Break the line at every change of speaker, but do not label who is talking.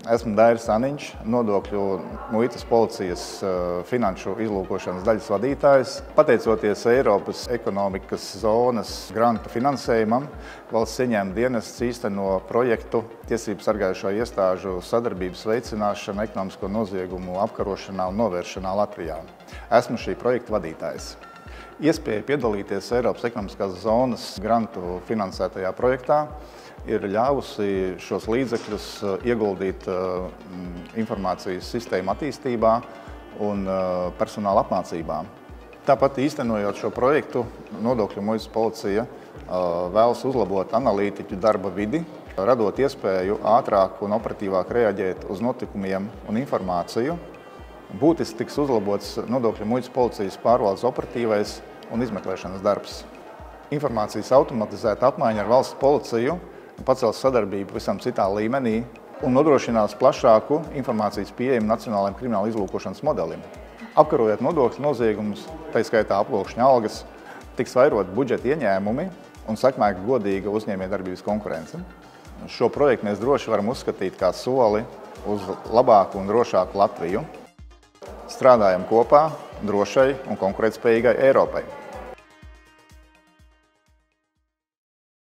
Esmu Dairis Aniņš, Nodokļu muitas policijas finanšu izlūkošanas daļas vadītājs. Pateicoties Eiropas ekonomikas zonas grantu finansējumam, valsts ieņēmuma dienests īsteno projektu tiesību sargājošo iestāžu sadarbības veicināšana ekonomisko noziegumu apkarošanā un novēršanā Latvijā. Esmu šī projekta vadītājs. Iespēja piedalīties Eiropas ekonomiskās zonas grantu finansētajā projektā ir ļāvusi šos līdzekļus ieguldīt informācijas sistēmu attīstībā un personāla apmācībā. Tāpat īstenojot šo projektu, Nodokļu muitas policija vēlas uzlabot analītiķu darba vidi, radot iespēju ātrāk un operatīvāk reaģēt uz notikumiem un informāciju. Būtiski tiks uzlabots Nodokļu muitas policijas pārvaldes operatīvais un izmeklēšanas darbs. Informācijas automatizēta apmaiņa ar valsts policiju pacels sadarbību visam citā līmenī un nodrošinās plašāku informācijas pieejamu nacionālajiem krimināla izlūkošanas modelim. Apkarojot nodokļu noziegumus, tā skaitā aploksņa algas, tiks vairot budžeta ieņēmumi un sekmēta godīga uzņēmējdarbības konkurence. Šo projektu mēs droši varam uzskatīt kā soli uz labāku un drošāku Latviju. Strādājam kopā drošai un konkurētspējīgai Eiropai.